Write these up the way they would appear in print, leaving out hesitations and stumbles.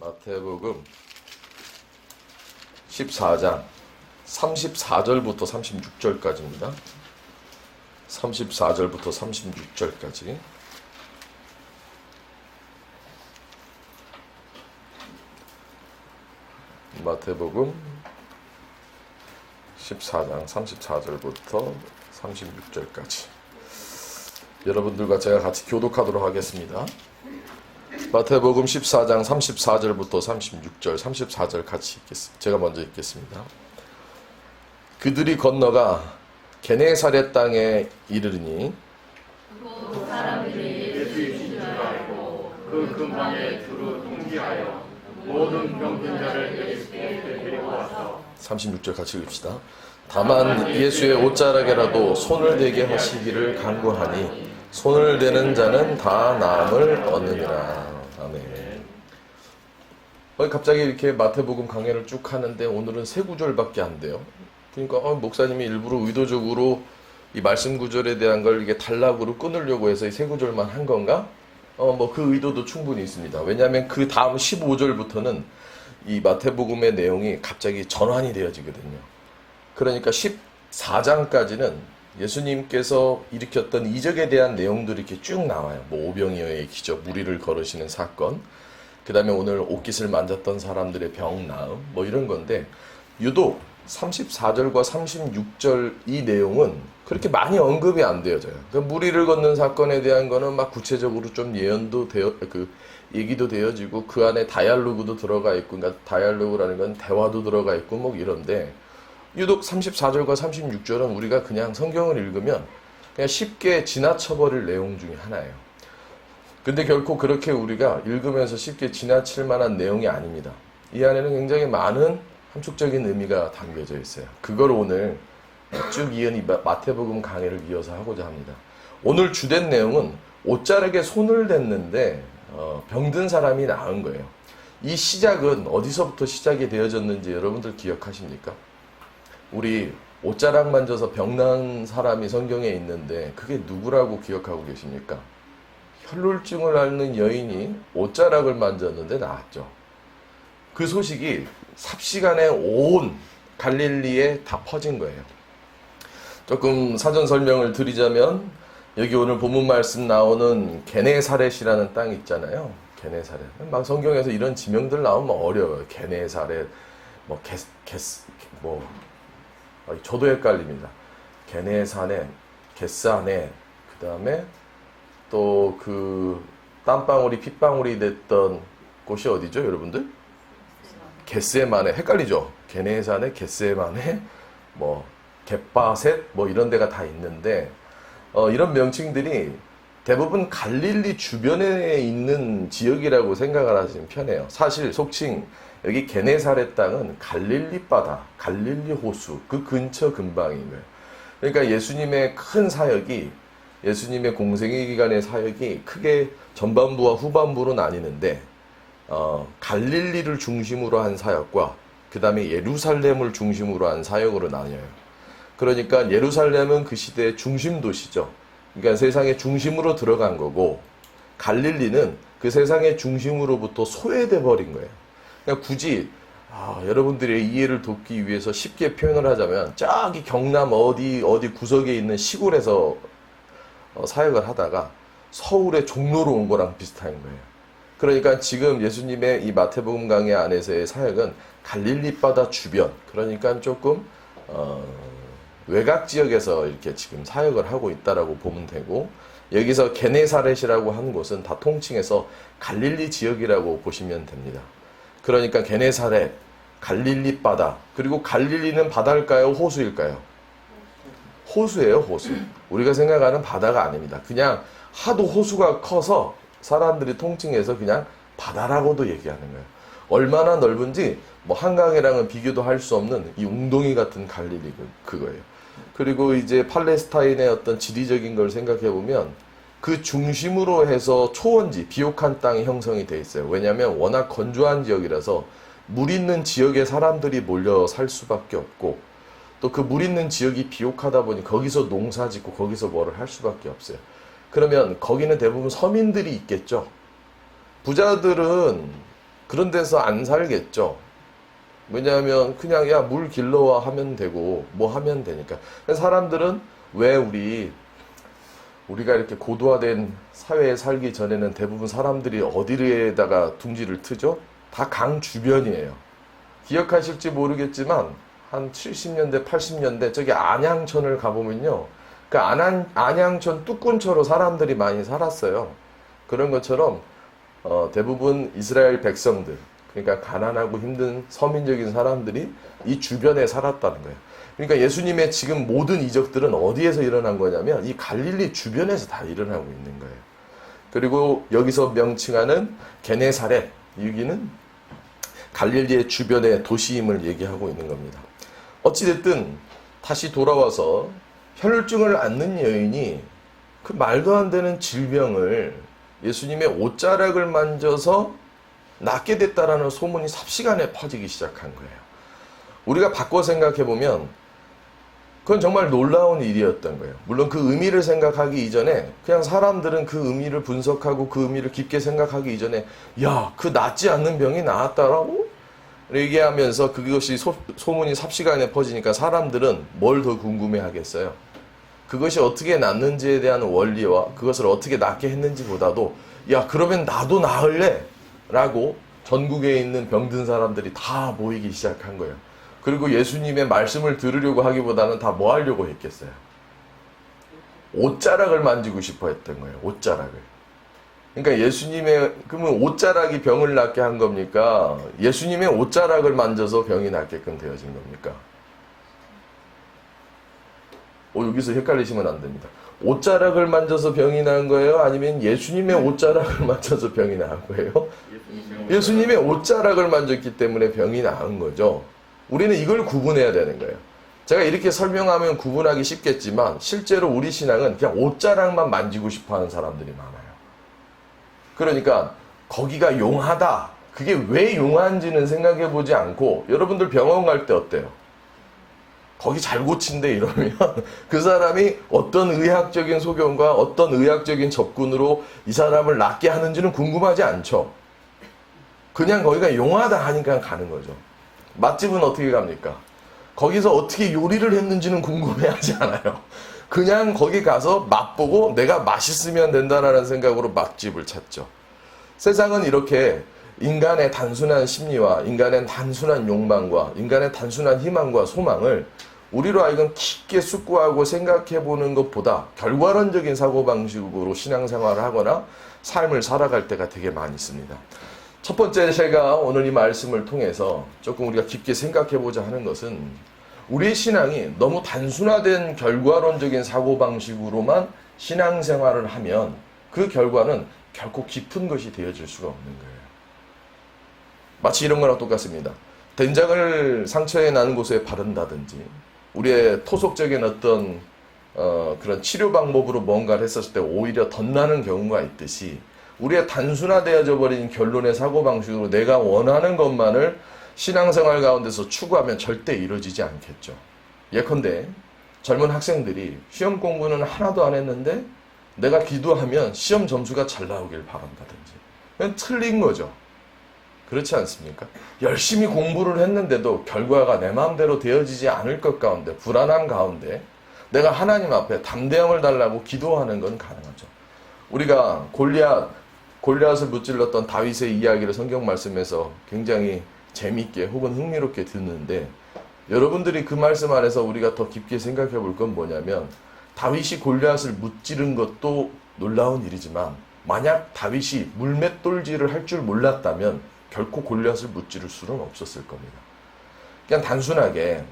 마태복음 14장 34절부터 36절까지입니다. 34절부터 36절까지. 마태복음 14장 34절부터 36절까지. 여러분들과 제가 같이 교독하도록 하겠습니다. 마태복음 14장 34절부터 36절, 34절 같이 읽겠습니다. 제가 먼저 읽겠습니다. 그들이 건너가 게네사렛 땅에 이르르니 또 사람들이 예수이신 줄 알고 그 근방에 두루 통지하여 모든 병든 자를 예수께 데리고 와서 36절 같이 읽읍시다. 다만 예수의 옷자락에라도 손을 대게 하시기를 간구하니 손을 대는 자는 다 나음을 얻느니라. 아멘. 갑자기 이렇게 마태복음 강해를 쭉 하는데 오늘은 세 구절밖에 안 돼요. 그러니까 목사님이 일부러 의도적으로 이 말씀 구절에 대한 걸 이게 단락으로 끊으려고 해서 이 세 구절만 한 건가? 그 의도도 충분히 있습니다. 왜냐하면 그 다음 15절부터는 이 마태복음의 내용이 갑자기 전환이 되어지거든요. 그러니까 14장까지는 예수님께서 일으켰던 이적에 대한 내용들이 이렇게 쭉 나와요. 오병이어의 기적, 무리를 걸으시는 사건, 그 다음에 오늘 옷깃을 만졌던 사람들의 병 나음, 이런 건데, 유독 34절과 36절 이 내용은 그렇게 많이 언급이 안 되어져요. 그러니까 무리를 걷는 사건에 대한 거는 막 구체적으로 좀 예언도 얘기도 되어지고, 그 안에 다이알로그도 들어가 있고, 그러니까 다이알로그라는 건 대화도 들어가 있고, 이런데, 유독 34절과 36절은 우리가 그냥 성경을 읽으면 그냥 쉽게 지나쳐버릴 내용 중에 하나예요. 근데 결코 그렇게 우리가 읽으면서 쉽게 지나칠 만한 내용이 아닙니다. 이 안에는 굉장히 많은 함축적인 의미가 담겨져 있어요. 그걸 오늘 쭉 이은 이 마태복음 강해를 이어서 하고자 합니다. 오늘 주된 내용은 옷자락에 손을 댔는데 병든 사람이 나은 거예요. 이 시작은 어디서부터 시작이 되어졌는지 여러분들 기억하십니까? 우리 옷자락 만져서 병난 사람이 성경에 있는데 그게 누구라고 기억하고 계십니까? 혈루증을 앓는 여인이 옷자락을 만졌는데 나았죠. 그 소식이 삽시간에 온 갈릴리에 다 퍼진 거예요. 조금 사전 설명을 드리자면 여기 오늘 본문 말씀 나오는 게네사렛이라는 땅 있잖아요. 게네사렛. 막 성경에서 이런 지명들 나오면 어려워요. 게네사렛, 저도 헷갈립니다. 게네사렛, 겟사넷, 그 다음에 또 그 땀방울이 핏방울이 됐던 곳이 어디죠, 여러분들? 겟세마네. 헷갈리죠? 게네사넷, 겟세마네, 겟바셋, 이런 데가 다 있는데, 이런 명칭들이 대부분 갈릴리 주변에 있는 지역이라고 생각을 하시면 편해요. 사실 속칭 여기 게네사렛 땅은 갈릴리 바다, 갈릴리 호수, 그 근처 근방인 거예요. 그러니까 예수님의 큰 사역이, 예수님의 공생의 기간의 사역이 크게 전반부와 후반부로 나뉘는데, 갈릴리를 중심으로 한 사역과 그 다음에 예루살렘을 중심으로 한 사역으로 나뉘어요. 그러니까 예루살렘은 그 시대의 중심 도시죠. 그러니까 세상의 중심으로 들어간 거고, 갈릴리는 그 세상의 중심으로부터 소외돼 버린 거예요. 그러니까 굳이 여러분들의 이해를 돕기 위해서 쉽게 표현을 하자면 저기 경남 어디 구석에 있는 시골에서 사역을 하다가 서울의 종로로 온 거랑 비슷한 거예요. 그러니까 지금 예수님의 이 마태복음 강해 안에서의 사역은 갈릴리 바다 주변, 그러니까 조금 외곽 지역에서 이렇게 지금 사역을 하고 있다라고 보면 되고, 여기서 게네사렛이라고 하는 곳은 다 통칭해서 갈릴리 지역이라고 보시면 됩니다. 그러니까 게네사렛, 갈릴리 바다, 그리고 갈릴리는 바다일까요? 호수일까요? 호수예요, 호수. 우리가 생각하는 바다가 아닙니다. 그냥 하도 호수가 커서 사람들이 통칭해서 그냥 바다라고도 얘기하는 거예요. 얼마나 넓은지 한강이랑은 비교도 할 수 없는 이 웅덩이 같은 갈릴리 그거예요. 그리고 이제 팔레스타인의 어떤 지리적인 걸 생각해 보면 그 중심으로 해서 초원지, 비옥한 땅이 형성이 돼 있어요. 왜냐하면 워낙 건조한 지역이라서 물 있는 지역에 사람들이 몰려 살 수밖에 없고, 또 그 물 있는 지역이 비옥하다 보니 거기서 농사 짓고 거기서 뭐를 할 수밖에 없어요. 그러면 거기는 대부분 서민들이 있겠죠. 부자들은 그런 데서 안 살겠죠. 왜냐하면 그냥 야 물 길러와 하면 되고 뭐 하면 되니까. 사람들은 왜 우리가 이렇게 고도화된 사회에 살기 전에는 대부분 사람들이 어디에다가 둥지를 트죠? 다 강 주변이에요. 기억하실지 모르겠지만 한 70년대 80년대 저기 안양천을 가보면요, 그 안양천 뚝근처로 사람들이 많이 살았어요. 그런 것처럼 대부분 이스라엘 백성들, 그러니까 가난하고 힘든 서민적인 사람들이 이 주변에 살았다는 거예요. 그러니까 예수님의 지금 모든 이적들은 어디에서 일어난 거냐면 이 갈릴리 주변에서 다 일어나고 있는 거예요. 그리고 여기서 명칭하는 게네사렛, 여기는 갈릴리의 주변의 도시임을 얘기하고 있는 겁니다. 어찌됐든 다시 돌아와서 혈증을 앓는 여인이 그 말도 안 되는 질병을 예수님의 옷자락을 만져서 낫게 됐다라는 소문이 삽시간에 퍼지기 시작한 거예요. 우리가 바꿔 생각해 보면 그건 정말 놀라운 일이었던 거예요. 물론 그 의미를 생각하기 이전에 그냥 사람들은 그 의미를 분석하고 그 의미를 깊게 생각하기 이전에 야, 그 낫지 않는 병이 나았다라고 얘기하면서 그것이 소문이 삽시간에 퍼지니까 사람들은 뭘 더 궁금해 하겠어요? 그것이 어떻게 낫는지에 대한 원리와 그것을 어떻게 낫게 했는지보다도 야, 그러면 나도 나을래? 라고 전국에 있는 병든 사람들이 다 모이기 시작한 거예요. 그리고 예수님의 말씀을 들으려고 하기보다는 다 뭐 하려고 했겠어요? 옷자락을 만지고 싶어 했던 거예요. 옷자락을. 그러니까 그러면 옷자락이 병을 낫게 한 겁니까? 예수님의 옷자락을 만져서 병이 낫게끔 되어진 겁니까? 여기서 헷갈리시면 안 됩니다. 옷자락을 만져서 병이 난 거예요? 아니면 예수님의 옷자락을 만져서 병이 나은 거예요? 예수님의 옷자락을 만졌기 때문에 병이 나은 거죠. 우리는 이걸 구분해야 되는 거예요. 제가 이렇게 설명하면 구분하기 쉽겠지만 실제로 우리 신앙은 그냥 옷자락만 만지고 싶어하는 사람들이 많아요. 그러니까 거기가 용하다. 그게 왜 용한지는 생각해보지 않고 여러분들 병원 갈 때 어때요? 거기 잘 고친대 이러면 그 사람이 어떤 의학적인 소견과 어떤 의학적인 접근으로 이 사람을 낫게 하는지는 궁금하지 않죠. 그냥 거기가 용하다 하니까 가는 거죠. 맛집은 어떻게 갑니까? 거기서 어떻게 요리를 했는지는 궁금해하지 않아요. 그냥 거기 가서 맛보고 내가 맛있으면 된다라는 생각으로 맛집을 찾죠. 세상은 이렇게 인간의 단순한 심리와 인간의 단순한 욕망과 인간의 단순한 희망과 소망을 우리로 하여금 깊게 숙고하고 생각해보는 것보다 결과론적인 사고방식으로 신앙생활을 하거나 삶을 살아갈 때가 되게 많이 있습니다. 첫 번째 제가 오늘 이 말씀을 통해서 조금 우리가 깊게 생각해보자 하는 것은 우리의 신앙이 너무 단순화된 결과론적인 사고방식으로만 신앙생활을 하면 그 결과는 결코 깊은 것이 되어질 수가 없는 거예요. 마치 이런 거랑 똑같습니다. 된장을 상처에 난 곳에 바른다든지 우리의 토속적인 어떤 그런 치료 방법으로 뭔가를 했었을 때 오히려 덧나는 경우가 있듯이 우리의 단순화되어져 버린 결론의 사고방식으로 내가 원하는 것만을 신앙생활 가운데서 추구하면 절대 이루어지지 않겠죠. 예컨대 젊은 학생들이 시험 공부는 하나도 안 했는데 내가 기도하면 시험 점수가 잘 나오길 바란다든지 그건 틀린 거죠. 그렇지 않습니까? 열심히 공부를 했는데도 결과가 내 마음대로 되어지지 않을 것 가운데 불안한 가운데 내가 하나님 앞에 담대함을 달라고 기도하는 건 가능하죠. 우리가 골리앗을 무찔렀던 다윗의 이야기를 성경 말씀에서 굉장히 재미있게 혹은 흥미롭게 듣는데 여러분들이 그 말씀 안에서 우리가 더 깊게 생각해 볼 건 뭐냐면 다윗이 골리앗을 무찌른 것도 놀라운 일이지만 만약 다윗이 물맷돌질을 할 줄 몰랐다면 결코 골리앗을 무찌를 수는 없었을 겁니다. 그냥 단순하게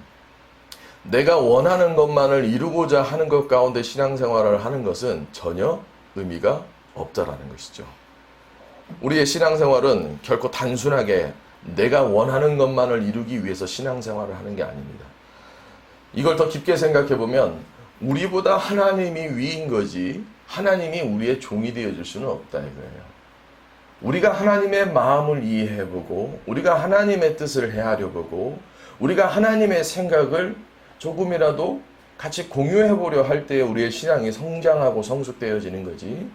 내가 원하는 것만을 이루고자 하는 것 가운데 신앙생활을 하는 것은 전혀 의미가 없다라는 것이죠. 우리의 신앙생활은 결코 단순하게 내가 원하는 것만을 이루기 위해서 신앙생활을 하는 게 아닙니다. 이걸 더 깊게 생각해 보면 우리보다 하나님이 위인 거지 하나님이 우리의 종이 되어줄 수는 없다 이거예요. 우리가 하나님의 마음을 이해해보고 우리가 하나님의 뜻을 헤아려보고 우리가 하나님의 생각을 조금이라도 같이 공유해보려 할 때에 우리의 신앙이 성장하고 성숙되어지는 거지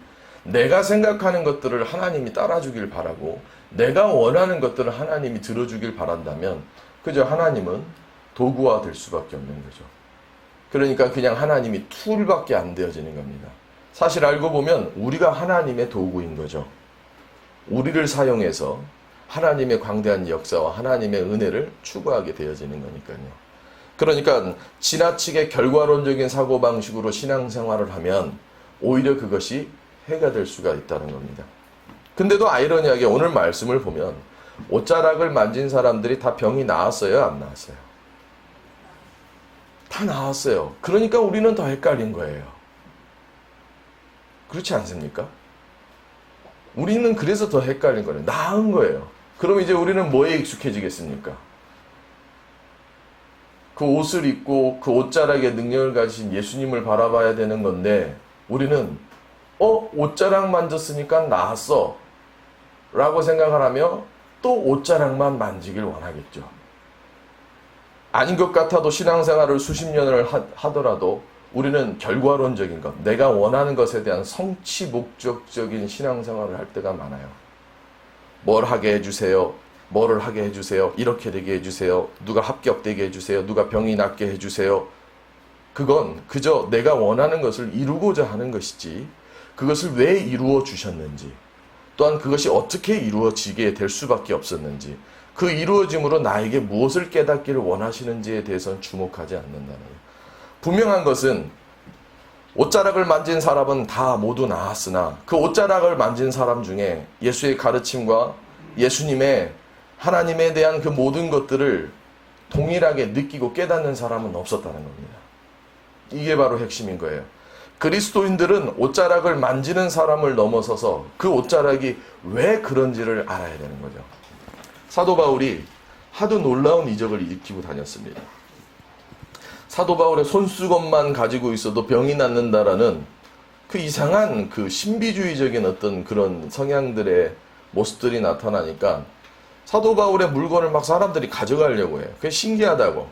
내가 생각하는 것들을 하나님이 따라주길 바라고 내가 원하는 것들을 하나님이 들어주길 바란다면 그저 하나님은 도구화 될 수밖에 없는 거죠. 그러니까 그냥 하나님이 툴밖에 안 되어지는 겁니다. 사실 알고 보면 우리가 하나님의 도구인 거죠. 우리를 사용해서 하나님의 광대한 역사와 하나님의 은혜를 추구하게 되어지는 거니까요. 그러니까 지나치게 결과론적인 사고방식으로 신앙생활을 하면 오히려 그것이 해가 될 수가 있다는 겁니다. 근데도 아이러니하게 오늘 말씀을 보면 옷자락을 만진 사람들이 다 병이 나았어요? 안 나았어요? 다 나았어요. 그러니까 우리는 더 헷갈린 거예요. 그렇지 않습니까? 우리는 그래서 더 헷갈린 거예요. 나은 거예요. 그럼 이제 우리는 뭐에 익숙해지겠습니까? 그 옷을 입고 그 옷자락의 능력을 가진 예수님을 바라봐야 되는 건데 우리는 옷자락 만졌으니까 나았어 라고 생각을 하며 또 옷자락만 만지길 원하겠죠. 아닌 것 같아도 신앙생활을 수십 년을 하더라도 우리는 결과론적인 것, 내가 원하는 것에 대한 성취 목적적인 신앙생활을 할 때가 많아요. 뭘 하게 해주세요. 뭐를 하게 해주세요. 이렇게 되게 해주세요. 누가 합격되게 해주세요. 누가 병이 낫게 해주세요. 그건 그저 내가 원하는 것을 이루고자 하는 것이지 그것을 왜 이루어 주셨는지 또한 그것이 어떻게 이루어지게 될 수밖에 없었는지 그 이루어짐으로 나에게 무엇을 깨닫기를 원하시는지에 대해서는 주목하지 않는다는 거예요. 분명한 것은 옷자락을 만진 사람은 다 모두 나았으나 그 옷자락을 만진 사람 중에 예수의 가르침과 예수님의 하나님에 대한 그 모든 것들을 동일하게 느끼고 깨닫는 사람은 없었다는 겁니다. 이게 바로 핵심인 거예요. 그리스도인들은 옷자락을 만지는 사람을 넘어서서 그 옷자락이 왜 그런지를 알아야 되는 거죠. 사도 바울이 하도 놀라운 이적을 일으키고 다녔습니다. 사도 바울의 손수건만 가지고 있어도 병이 낫는다라는 그 이상한 그 신비주의적인 어떤 그런 성향들의 모습들이 나타나니까 사도 바울의 물건을 막 사람들이 가져가려고 해요. 그게 신기하다고.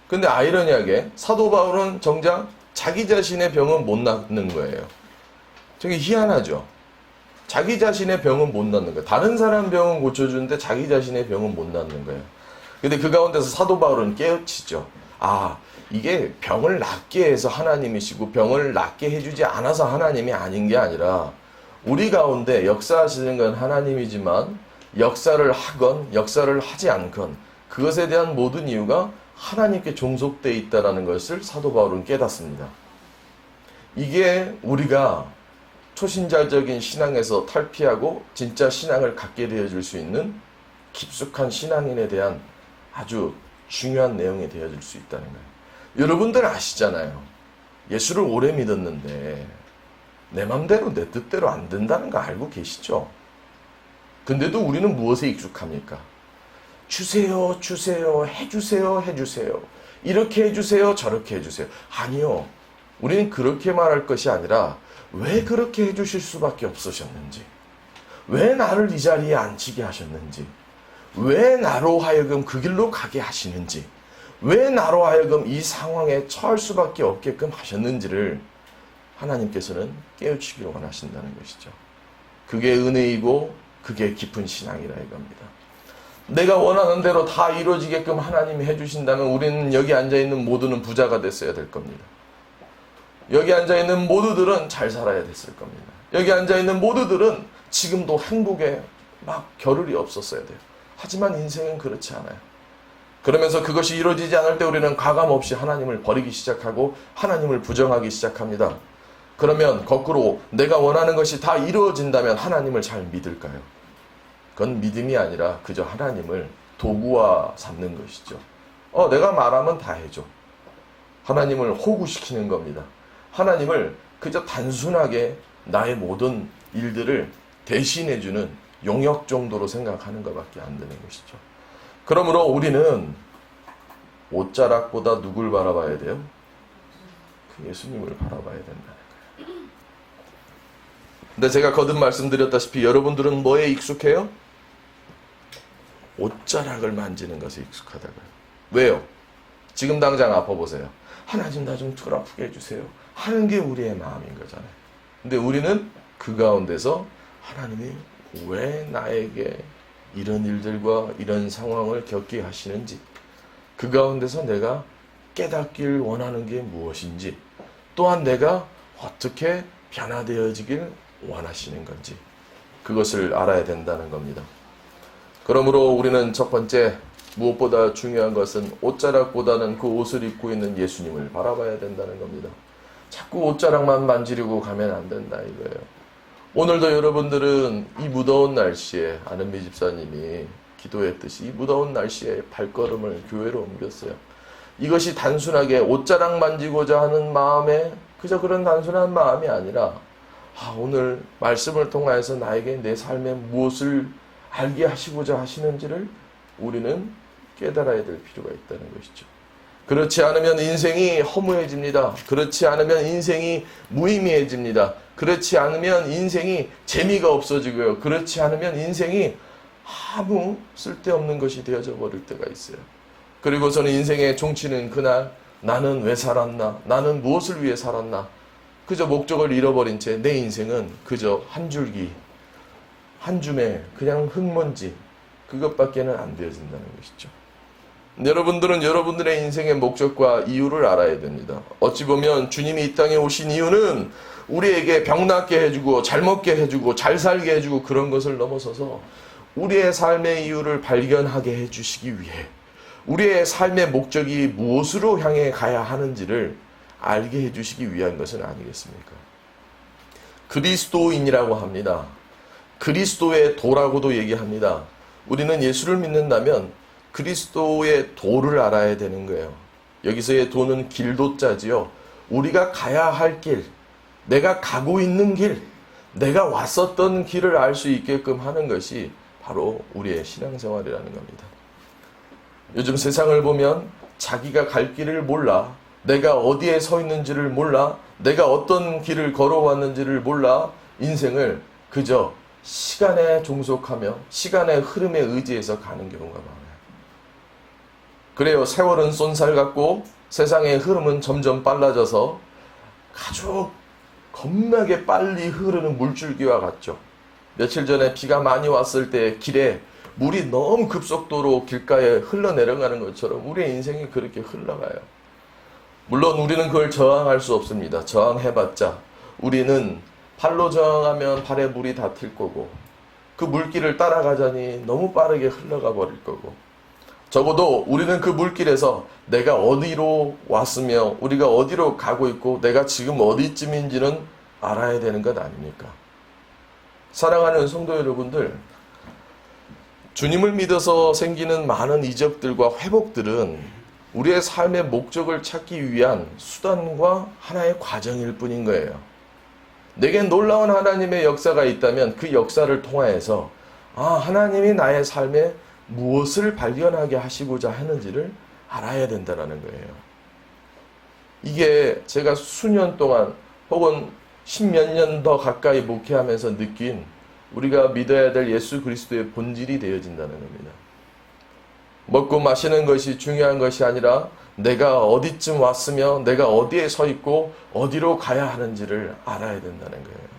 근데 아이러니하게 사도 바울은 정작 자기 자신의 병은 못 낫는 거예요. 되게 희한하죠. 자기 자신의 병은 못 낫는 거예요. 다른 사람 병은 고쳐주는데 자기 자신의 병은 못 낫는 거예요. 근데 그 가운데서 사도 바울은 깨우치죠. 이게 병을 낫게 해서 하나님이시고 병을 낫게 해주지 않아서 하나님이 아닌 게 아니라 우리 가운데 역사하시는 건 하나님이지만 역사를 하건 역사를 하지 않건 그것에 대한 모든 이유가 하나님께 종속되어 있다는 것을 사도 바울은 깨닫습니다. 이게 우리가 초신자적인 신앙에서 탈피하고 진짜 신앙을 갖게 되어줄 수 있는 깊숙한 신앙인에 대한 아주 중요한 내용이 되어줄 수 있다는 거예요. 여러분들 아시잖아요. 예수를 오래 믿었는데 내 맘대로 내 뜻대로 안 된다는 거 알고 계시죠? 근데도 우리는 무엇에 익숙합니까? 주세요, 주세요, 해주세요, 해주세요. 이렇게 해주세요, 저렇게 해주세요. 아니요. 우리는 그렇게 말할 것이 아니라 왜 그렇게 해주실 수밖에 없으셨는지, 왜 나를 이 자리에 앉히게 하셨는지, 왜 나로 하여금 그 길로 가게 하시는지, 왜 나로 하여금 이 상황에 처할 수밖에 없게끔 하셨는지를 하나님께서는 깨우치기를 원하신다는 것이죠. 그게 은혜이고 그게 깊은 신앙이라 이겁니다. 내가 원하는 대로 다 이루어지게끔 하나님이 해주신다면 우리는 여기 앉아있는 모두는 부자가 됐어야 될 겁니다. 여기 앉아있는 모두들은 잘 살아야 됐을 겁니다. 여기 앉아있는 모두들은 지금도 행복에 막 겨를이 없었어야 돼요. 하지만 인생은 그렇지 않아요. 그러면서 그것이 이루어지지 않을 때 우리는 가감없이 하나님을 버리기 시작하고 하나님을 부정하기 시작합니다. 그러면 거꾸로 내가 원하는 것이 다 이루어진다면 하나님을 잘 믿을까요? 그건 믿음이 아니라 그저 하나님을 도구화 삼는 것이죠. 내가 말하면 다 해줘. 하나님을 호구시키는 겁니다. 하나님을 그저 단순하게 나의 모든 일들을 대신해주는 용역 정도로 생각하는 것밖에 안 되는 것이죠. 그러므로 우리는 옷자락보다 누굴 바라봐야 돼요? 그 예수님을 바라봐야 된다는 거예요. 근데 제가 거듭 말씀드렸다시피 여러분들은 뭐에 익숙해요? 옷자락을 만지는 것에 익숙하다고요. 왜요? 지금 당장 아파보세요. 하나님 나 좀 덜 아프게 해주세요. 하는 게 우리의 마음인 거잖아요. 근데 우리는 그 가운데서 하나님이 왜 나에게 이런 일들과 이런 상황을 겪게 하시는지, 그 가운데서 내가 깨닫길 원하는 게 무엇인지, 또한 내가 어떻게 변화되어지길 원하시는 건지, 그것을 알아야 된다는 겁니다. 그러므로 우리는 첫 번째, 무엇보다 중요한 것은 옷자락보다는 그 옷을 입고 있는 예수님을 바라봐야 된다는 겁니다. 자꾸 옷자락만 만지려고 가면 안 된다 이거예요. 오늘도 여러분들은 이 무더운 날씨에, 아는미 집사님이 기도했듯이 이 무더운 날씨에 발걸음을 교회로 옮겼어요. 이것이 단순하게 옷자락 만지고자 하는 마음에, 그저 그런 단순한 마음이 아니라 오늘 말씀을 통하여서 나에게 내 삶에 무엇을 알게 하시고자 하시는지를 우리는 깨달아야 될 필요가 있다는 것이죠. 그렇지 않으면 인생이 허무해집니다. 그렇지 않으면 인생이 무의미해집니다. 그렇지 않으면 인생이 재미가 없어지고요. 그렇지 않으면 인생이 아무 쓸데없는 것이 되어져 버릴 때가 있어요. 그리고서는 인생의 종치는 그날, 나는 왜 살았나? 나는 무엇을 위해 살았나? 그저 목적을 잃어버린 채 내 인생은 그저 한 줄기, 한 줌의 그냥 흙먼지, 그것밖에는 안 되어진다는 것이죠. 여러분들은 여러분들의 인생의 목적과 이유를 알아야 됩니다. 어찌 보면 주님이 이 땅에 오신 이유는 우리에게 병 낫게 해주고 잘 먹게 해주고 잘 살게 해주고 그런 것을 넘어서서 우리의 삶의 이유를 발견하게 해주시기 위해, 우리의 삶의 목적이 무엇으로 향해 가야 하는지를 알게 해주시기 위한 것은 아니겠습니까? 그리스도인이라고 합니다. 그리스도의 도라고도 얘기합니다. 우리는 예수를 믿는다면 그리스도의 도를 알아야 되는 거예요. 여기서의 도는 길도자지요. 우리가 가야 할 길, 내가 가고 있는 길, 내가 왔었던 길을 알 수 있게끔 하는 것이 바로 우리의 신앙생활이라는 겁니다. 요즘 세상을 보면 자기가 갈 길을 몰라, 내가 어디에 서 있는지를 몰라, 내가 어떤 길을 걸어왔는지를 몰라, 인생을 그저 시간에 종속하며 시간의 흐름에 의지해서 가는 경우가 많아요. 그래요. 세월은 쏜살 같고 세상의 흐름은 점점 빨라져서 아주 겁나게 빨리 흐르는 물줄기와 같죠. 며칠 전에 비가 많이 왔을 때 길에 물이 너무 급속도로 길가에 흘러내려가는 것처럼 우리의 인생이 그렇게 흘러가요. 물론 우리는 그걸 저항할 수 없습니다. 저항해봤자 우리는 발로 저항하면 발에 물이 다 튈 거고, 그 물길을 따라가자니 너무 빠르게 흘러가 버릴 거고, 적어도 우리는 그 물길에서 내가 어디로 왔으며 우리가 어디로 가고 있고 내가 지금 어디쯤인지는 알아야 되는 것 아닙니까? 사랑하는 성도 여러분들, 주님을 믿어서 생기는 많은 이적들과 회복들은 우리의 삶의 목적을 찾기 위한 수단과 하나의 과정일 뿐인 거예요. 내게 놀라운 하나님의 역사가 있다면 그 역사를 통하여서 하나님이 나의 삶에 무엇을 발견하게 하시고자 하는지를 알아야 된다는 거예요. 이게 제가 수년 동안 혹은 십몇 년 더 가까이 목회하면서 느낀 우리가 믿어야 될 예수 그리스도의 본질이 되어진다는 겁니다. 먹고 마시는 것이 중요한 것이 아니라 내가 어디쯤 왔으며 내가 어디에 서 있고 어디로 가야 하는지를 알아야 된다는 거예요.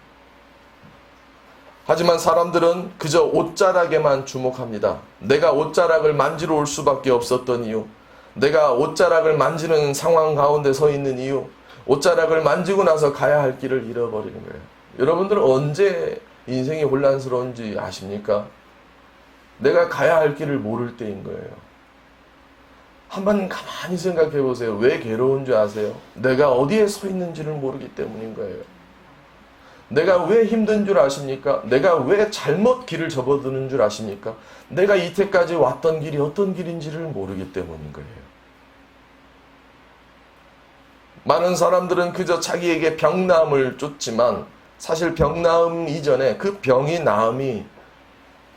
하지만 사람들은 그저 옷자락에만 주목합니다. 내가 옷자락을 만지러 올 수밖에 없었던 이유, 내가 옷자락을 만지는 상황 가운데 서 있는 이유, 옷자락을 만지고 나서 가야 할 길을 잃어버리는 거예요. 여러분들은 언제 인생이 혼란스러운지 아십니까? 내가 가야 할 길을 모를 때인 거예요. 한번 가만히 생각해 보세요. 왜 괴로운 줄 아세요? 내가 어디에 서 있는지를 모르기 때문인 거예요. 내가 왜 힘든 줄 아십니까? 내가 왜 잘못 길을 접어드는 줄 아십니까? 내가 이때까지 왔던 길이 어떤 길인지를 모르기 때문인 거예요. 많은 사람들은 그저 자기에게 병 나음을 쫓지만 사실 병 나음 이전에 그 병이 나음이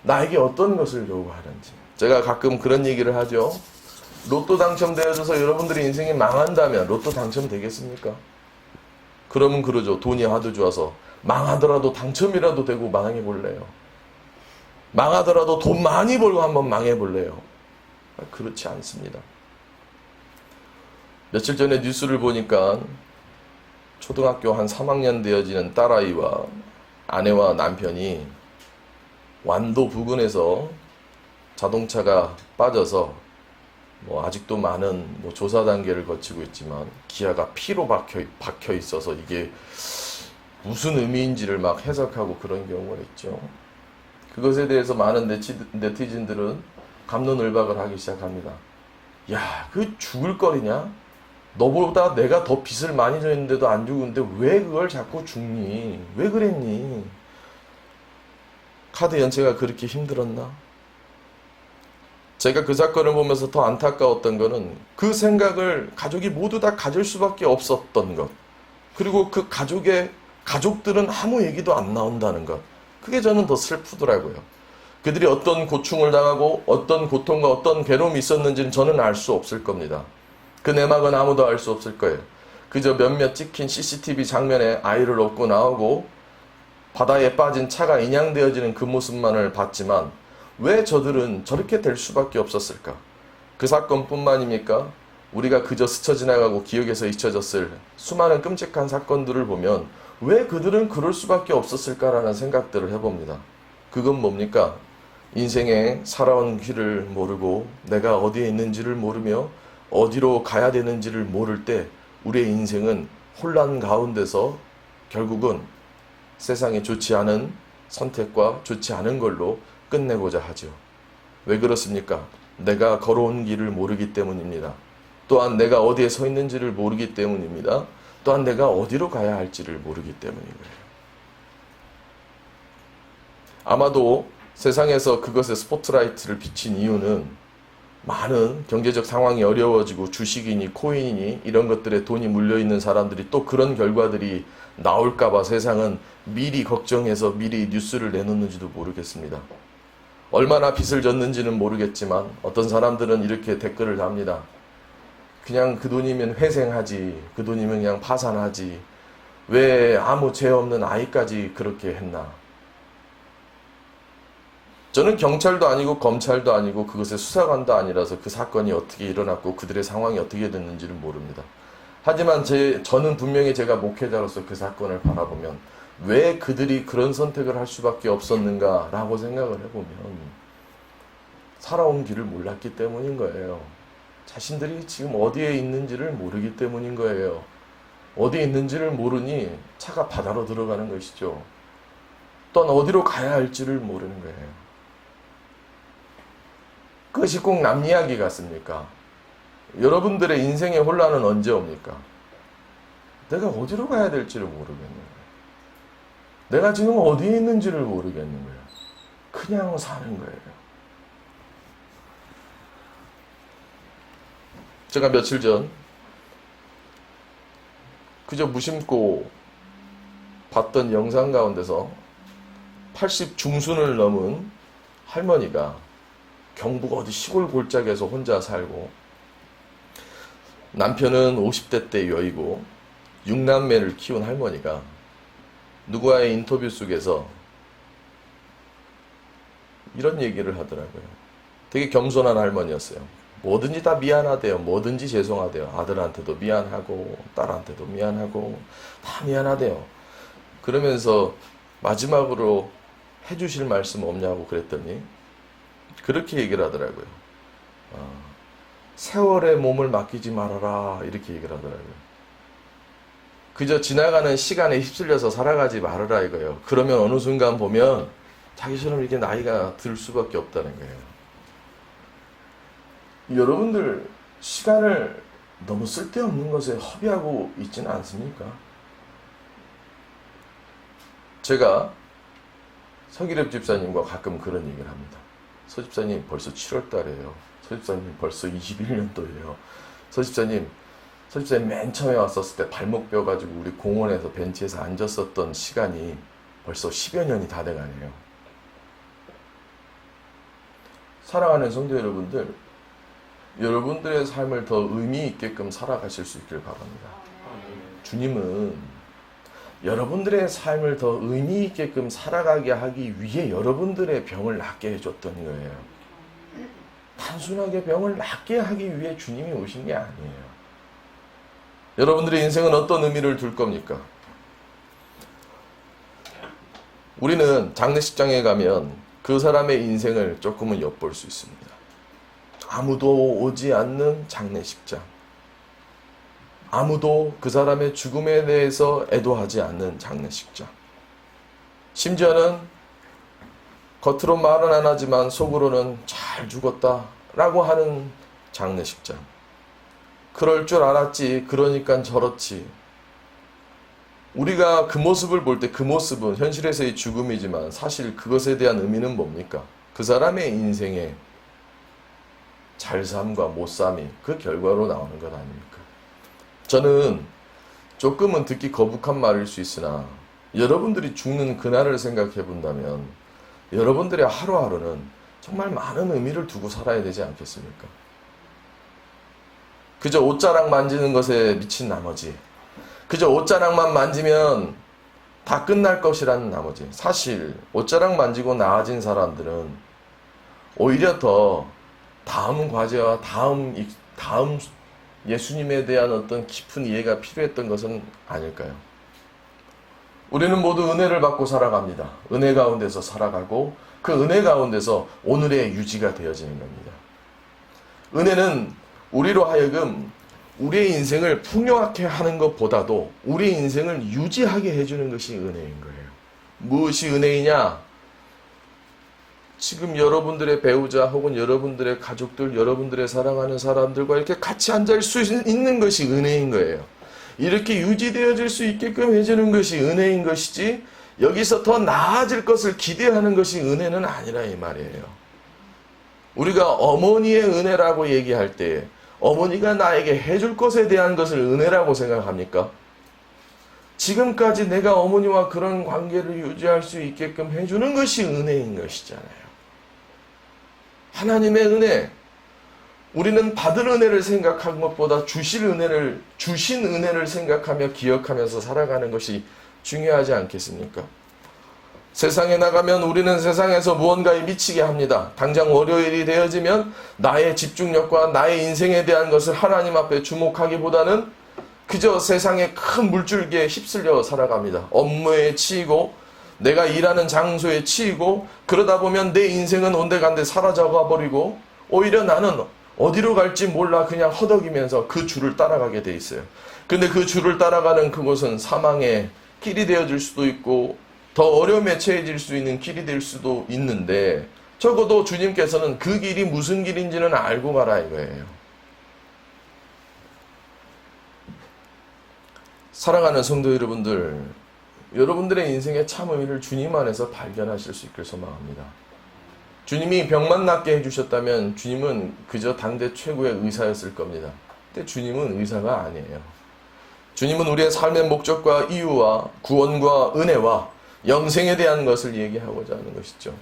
나에게 어떤 것을 요구하는지. 제가 가끔 그런 얘기를 하죠. 로또 당첨되어져서 여러분들의 인생이 망한다면 로또 당첨되겠습니까? 그러면 그러죠. 돈이 하도 좋아서 망하더라도 당첨이라도 되고 망해볼래요. 망하더라도 돈 많이 벌고 한번 망해볼래요. 그렇지 않습니다. 며칠 전에 뉴스를 보니까 초등학교 한 3학년 되어지는 딸아이와 아내와 남편이 완도 부근에서 자동차가 빠져서 아직도 많은 조사 단계를 거치고 있지만 기아가 피로 박혀 있어서 이게 무슨 의미인지를 막 해석하고 그런 경우가 있죠. 그것에 대해서 많은 네티즌들은 갑론을박을 하기 시작합니다. 야, 그 죽을 거리냐? 너보다 내가 더 빚을 많이 졌는데도 안 죽은데 왜 그걸 자꾸 죽니? 왜 그랬니? 카드 연체가 그렇게 힘들었나? 제가 그 사건을 보면서 더 안타까웠던 거는 그 생각을 가족이 모두 다 가질 수밖에 없었던 것. 그리고 그 가족들은 아무 얘기도 안 나온다는 것. 그게 저는 더 슬프더라고요. 그들이 어떤 고충을 당하고 어떤 고통과 어떤 괴로움이 있었는지는 저는 알 수 없을 겁니다. 그 내막은 아무도 알 수 없을 거예요. 그저 몇몇 찍힌 CCTV 장면에 아이를 업고 나오고 바다에 빠진 차가 인양되어지는 그 모습만을 봤지만 왜 저들은 저렇게 될 수밖에 없었을까? 그 사건뿐만입니까? 우리가 그저 스쳐 지나가고 기억에서 잊혀졌을 수많은 끔찍한 사건들을 보면 왜 그들은 그럴 수밖에 없었을까라는 생각들을 해봅니다. 그건 뭡니까? 인생의 살아온 길을 모르고 내가 어디에 있는지를 모르며 어디로 가야 되는지를 모를 때 우리의 인생은 혼란 가운데서 결국은 세상에 좋지 않은 선택과 좋지 않은 걸로 끝내고자 하죠. 왜 그렇습니까? 내가 걸어온 길을 모르기 때문입니다. 또한 내가 어디에 서 있는지를 모르기 때문입니다. 또한 내가 어디로 가야 할지를 모르기 때문인 거예요. 아마도 세상에서 그것에 스포트라이트를 비친 이유는 많은 경제적 상황이 어려워지고 주식이니 코인이니 이런 것들에 돈이 물려있는 사람들이 또 그런 결과들이 나올까봐 세상은 미리 걱정해서 미리 뉴스를 내놓는지도 모르겠습니다. 얼마나 빚을 졌는지는 모르겠지만 어떤 사람들은 이렇게 댓글을 답니다. 그냥 그 돈이면 회생하지, 그 돈이면 그냥 파산하지, 왜 아무 죄 없는 아이까지 그렇게 했나. 저는 경찰도 아니고 검찰도 아니고 그것의 수사관도 아니라서 그 사건이 어떻게 일어났고 그들의 상황이 어떻게 됐는지를 모릅니다. 하지만 저는 분명히 제가 목회자로서 그 사건을 바라보면 왜 그들이 그런 선택을 할 수밖에 없었는가라고 생각을 해보면 살아온 길을 몰랐기 때문인 거예요. 자신들이 지금 어디에 있는지를 모르기 때문인 거예요. 어디에 있는지를 모르니 차가 바다로 들어가는 것이죠. 또한 어디로 가야 할지를 모르는 거예요. 그것이 꼭 남 이야기 같습니까? 여러분들의 인생의 혼란은 언제 옵니까? 내가 어디로 가야 될지를 모르겠는 거예요. 내가 지금 어디에 있는지를 모르겠는 거예요. 그냥 사는 거예요. 제가 며칠 전 그저 무심코 봤던 영상 가운데서 80 중순을 넘은 할머니가 경북 어디 시골 골짜기에서 혼자 살고 남편은 50대 때 여의고 6남매를 키운 할머니가 누구와의 인터뷰 속에서 이런 얘기를 하더라고요. 되게 겸손한 할머니였어요. 뭐든지 다 미안하대요. 뭐든지 죄송하대요. 아들한테도 미안하고 딸한테도 미안하고 다 미안하대요. 그러면서 마지막으로 해주실 말씀 없냐고 그랬더니 그렇게 얘기를 하더라고요. 세월에 몸을 맡기지 말아라 이렇게 얘기를 하더라고요. 그저 지나가는 시간에 휩쓸려서 살아가지 말아라 이거예요. 그러면 어느 순간 보면 자기처럼 이렇게 나이가 들 수밖에 없다는 거예요. 여러분들 시간을 너무 쓸데없는 것에 허비하고 있지는 않습니까? 제가 서기렙 집사님과 가끔 그런 얘기를 합니다. 서 집사님 벌써 7월 달이에요. 서 집사님 벌써 21년도예요. 서 집사님 맨 처음에 왔었을 때 발목 뼈 가지고 우리 공원에서 벤치에서 앉았었던 시간이 벌써 10여 년이 다 돼가네요. 사랑하는 성도 여러분들, 여러분들의 삶을 더 의미 있게끔 살아가실 수 있길 바랍니다. 주님은 여러분들의 삶을 더 의미 있게끔 살아가게 하기 위해 여러분들의 병을 낫게 해줬던 거예요. 단순하게 병을 낫게 하기 위해 주님이 오신 게 아니에요. 여러분들의 인생은 어떤 의미를 둘 겁니까? 우리는 장례식장에 가면 그 사람의 인생을 조금은 엿볼 수 있습니다. 아무도 오지 않는 장례식장, 아무도 그 사람의 죽음에 대해서 애도하지 않는 장례식장, 심지어는 겉으로 말은 안 하지만 속으로는 잘 죽었다라고 하는 장례식장. 그럴 줄 알았지, 그러니까 저렇지. 우리가 그 모습을 볼 때 그 모습은 현실에서의 죽음이지만 사실 그것에 대한 의미는 뭡니까? 그 사람의 인생의 잘삼과 못삼이 그 결과로 나오는 것 아닙니까? 저는 조금은 듣기 거북한 말일 수 있으나 여러분들이 죽는 그날을 생각해 본다면 여러분들의 하루하루는 정말 많은 의미를 두고 살아야 되지 않겠습니까? 그저 옷자락 만지는 것에 미친 나머지, 그저 옷자락만 만지면 다 끝날 것이라는 나머지, 사실 옷자락 만지고 나아진 사람들은 오히려 더 다음 과제와 다음 예수님에 대한 어떤 깊은 이해가 필요했던 것은 아닐까요? 우리는 모두 은혜를 받고 살아갑니다. 은혜 가운데서 살아가고 그 은혜 가운데서 오늘의 유지가 되어지는 겁니다. 은혜는 우리로 하여금 우리의 인생을 풍요하게 하는 것보다도 우리의 인생을 유지하게 해주는 것이 은혜인 거예요. 무엇이 은혜이냐? 지금 여러분들의 배우자 혹은 여러분들의 가족들, 여러분들의 사랑하는 사람들과 이렇게 같이 앉을 수 있는 것이 은혜인 거예요. 이렇게 유지되어질 수 있게끔 해주는 것이 은혜인 것이지 여기서 더 나아질 것을 기대하는 것이 은혜는 아니라 이 말이에요. 우리가 어머니의 은혜라고 얘기할 때 어머니가 나에게 해줄 것에 대한 것을 은혜라고 생각합니까? 지금까지 내가 어머니와 그런 관계를 유지할 수 있게끔 해주는 것이 은혜인 것이잖아요. 하나님의 은혜, 우리는 받을 은혜를 생각한 것보다 주신 은혜를 생각하며 기억하면서 살아가는 것이 중요하지 않겠습니까? 세상에 나가면 우리는 세상에서 무언가에 미치게 합니다. 당장 월요일이 되어지면 나의 집중력과 나의 인생에 대한 것을 하나님 앞에 주목하기보다는 그저 세상의 큰 물줄기에 휩쓸려 살아갑니다. 업무에 치이고 내가 일하는 장소에 치이고 그러다 보면 내 인생은 온데간데 사라져가 버리고 오히려 나는 어디로 갈지 몰라 그냥 허덕이면서 그 줄을 따라가게 돼 있어요. 근데 그 줄을 따라가는 그곳은 사망의 길이 되어질 수도 있고 더 어려움에 처해질 수 있는 길이 될 수도 있는데 적어도 주님께서는 그 길이 무슨 길인지는 알고 가라 이거예요. 사랑하는 성도 여러분들, 여러분들의 인생의 참 의미를 주님 안에서 발견하실 수 있길 소망합니다. 주님이 병만 낫게 해주셨다면 주님은 그저 당대 최고의 의사였을 겁니다. 근데 주님은 의사가 아니에요. 주님은 우리의 삶의 목적과 이유와 구원과 은혜와 영생에 대한 것을 얘기하고자 하는 것이죠.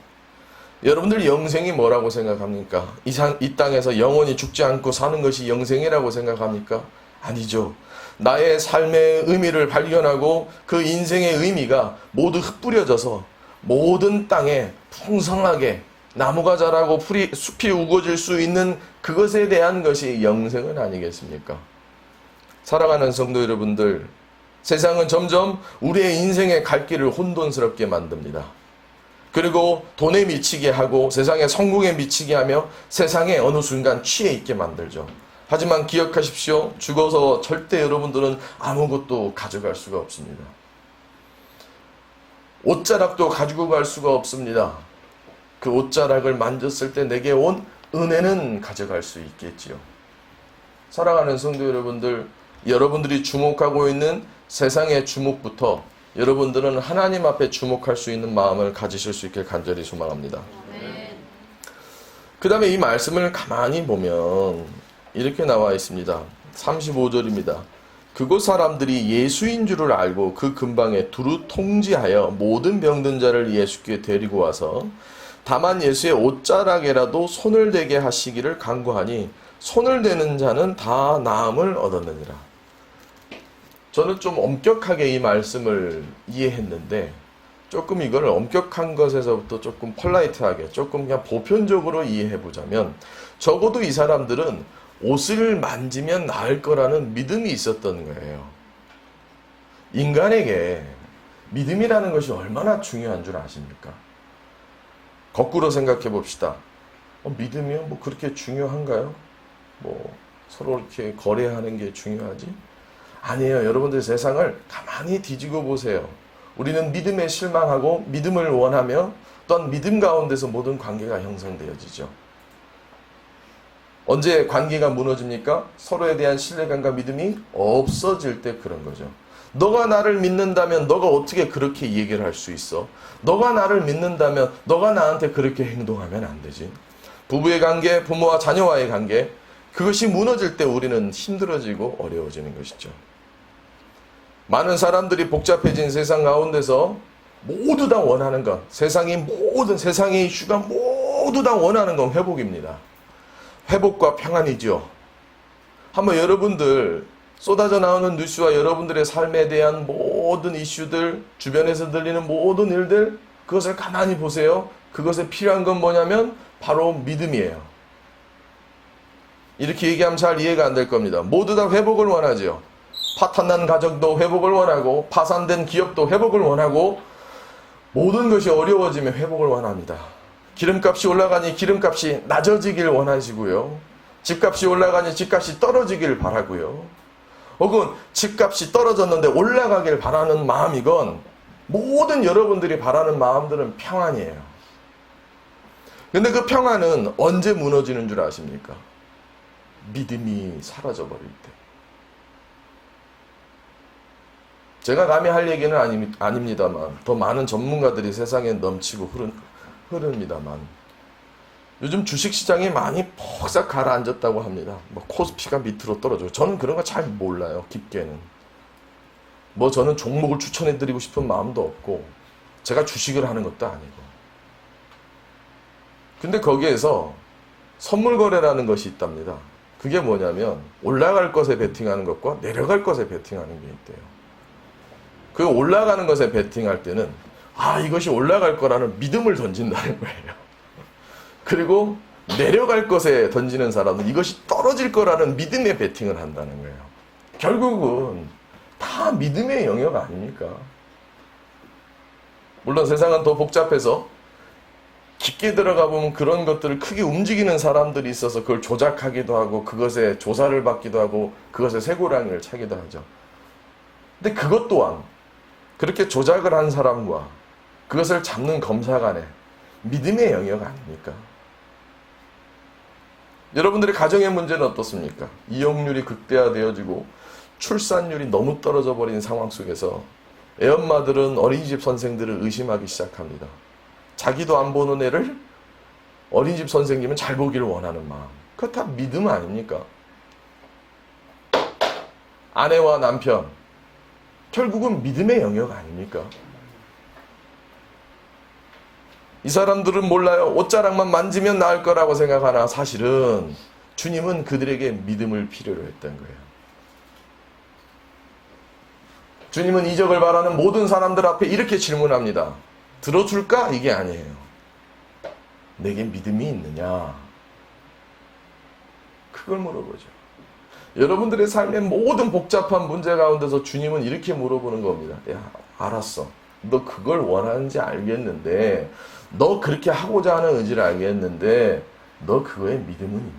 여러분들 영생이 뭐라고 생각합니까? 이 땅에서 영원히 죽지 않고 사는 것이 영생이라고 생각합니까? 아니죠. 나의 삶의 의미를 발견하고 그 인생의 의미가 모두 흩뿌려져서 모든 땅에 풍성하게 나무가 자라고 숲이 우거질 수 있는 그것에 대한 것이 영생은 아니겠습니까? 사랑하는 성도 여러분들, 세상은 점점 우리의 인생의 갈 길을 혼돈스럽게 만듭니다. 그리고 돈에 미치게 하고 세상의 성공에 미치게 하며 세상에 어느 순간 취해 있게 만들죠. 하지만 기억하십시오. 죽어서 절대 여러분들은 아무것도 가져갈 수가 없습니다. 옷자락도 가지고 갈 수가 없습니다. 그 옷자락을 만졌을 때 내게 온 은혜는 가져갈 수 있겠지요. 사랑하는 성도 여러분들, 여러분들이 주목하고 있는 세상의 주목부터 여러분들은 하나님 앞에 주목할 수 있는 마음을 가지실 수 있길 간절히 소망합니다. 그 다음에 이 말씀을 가만히 보면 이렇게 나와 있습니다. 35절입니다. 그곳 사람들이 예수인 줄을 알고 그 근방에 두루 통지하여 모든 병든 자를 예수께 데리고 와서 다만 예수의 옷자락에라도 손을 대게 하시기를 간구하니 손을 대는 자는 다 나음을 얻었느니라. 저는 좀 엄격하게 이 말씀을 이해했는데 조금 이걸 엄격한 것에서부터 조금 폴라이트하게 조금 그냥 보편적으로 이해해보자면 적어도 이 사람들은 옷을 만지면 나을 거라는 믿음이 있었던 거예요. 인간에게 믿음이라는 것이 얼마나 중요한 줄 아십니까? 거꾸로 생각해 봅시다. 믿음이요? 뭐 그렇게 중요한가요? 뭐 서로 이렇게 거래하는 게 중요하지? 아니에요. 여러분들 세상을 가만히 뒤지고 보세요. 우리는 믿음에 실망하고 믿음을 원하며 또한 믿음 가운데서 모든 관계가 형성되어지죠. 언제 관계가 무너집니까? 서로에 대한 신뢰감과 믿음이 없어질 때 그런 거죠. 너가 나를 믿는다면 너가 어떻게 그렇게 얘기를 할 수 있어? 너가 나를 믿는다면 너가 나한테 그렇게 행동하면 안 되지. 부부의 관계, 부모와 자녀와의 관계, 그것이 무너질 때 우리는 힘들어지고 어려워지는 것이죠. 많은 사람들이 복잡해진 세상 가운데서 모두 다 원하는 것, 세상의 이슈가 모두 다 원하는 건 회복입니다. 회복과 평안이죠. 한번 여러분들 쏟아져 나오는 뉴스와 여러분들의 삶에 대한 모든 이슈들, 주변에서 들리는 모든 일들, 그것을 가만히 보세요. 그것에 필요한 건 뭐냐면 바로 믿음이에요. 이렇게 얘기하면 잘 이해가 안 될 겁니다. 모두 다 회복을 원하죠. 파탄난 가정도 회복을 원하고 파산된 기업도 회복을 원하고 모든 것이 어려워지면 회복을 원합니다. 기름값이 올라가니 기름값이 낮아지길 원하시고요. 집값이 올라가니 집값이 떨어지길 바라고요. 혹은 집값이 떨어졌는데 올라가길 바라는 마음이건 모든 여러분들이 바라는 마음들은 평안이에요. 근데 그 평안은 언제 무너지는 줄 아십니까? 믿음이 사라져버릴 때. 제가 감히 할 얘기는 아닙니다만 더 많은 전문가들이 세상에 넘치고 흐릅니다만 요즘 주식시장이 많이 폭삭 가라앉았다고 합니다. 뭐 코스피가 밑으로 떨어져요. 저는 그런 거 잘 몰라요. 깊게는. 뭐 저는 종목을 추천해드리고 싶은 마음도 없고 제가 주식을 하는 것도 아니고. 근데 거기에서 선물 거래라는 것이 있답니다. 그게 뭐냐면 올라갈 것에 베팅하는 것과 내려갈 것에 베팅하는 게 있대요. 그 올라가는 것에 베팅할 때는 이것이 올라갈 거라는 믿음을 던진다는 거예요. 그리고 내려갈 것에 던지는 사람은 이것이 떨어질 거라는 믿음에 베팅을 한다는 거예요. 결국은 다 믿음의 영역 아닙니까? 물론 세상은 더 복잡해서 깊게 들어가 보면 그런 것들을 크게 움직이는 사람들이 있어서 그걸 조작하기도 하고 그것에 조사를 받기도 하고 그것에 쇠고랑이를 차기도 하죠. 근데 그것 또한 그렇게 조작을 한 사람과 그것을 잡는 검사 간의 믿음의 영역 아닙니까? 여러분들의 가정의 문제는 어떻습니까? 이혼율이 극대화되어지고 출산율이 너무 떨어져 버린 상황 속에서 애엄마들은 어린이집 선생들을 의심하기 시작합니다. 자기도 안 보는 애를 어린이집 선생님은 잘 보기를 원하는 마음. 그거 다 믿음 아닙니까? 아내와 남편, 결국은 믿음의 영역 아닙니까? 이 사람들은 몰라요. 옷자락만 만지면 나을 거라고 생각하나 사실은 주님은 그들에게 믿음을 필요로 했던 거예요. 주님은 이적을 바라는 모든 사람들 앞에 이렇게 질문합니다. 들어줄까? 이게 아니에요. 내게 믿음이 있느냐? 그걸 물어보죠. 여러분들의 삶의 모든 복잡한 문제 가운데서 주님은 이렇게 물어보는 겁니다. 야, 알았어. 너 그걸 원하는지 알겠는데, 너 그렇게 하고자 하는 의지를 알겠는데, 너 그거에 믿음은 있니?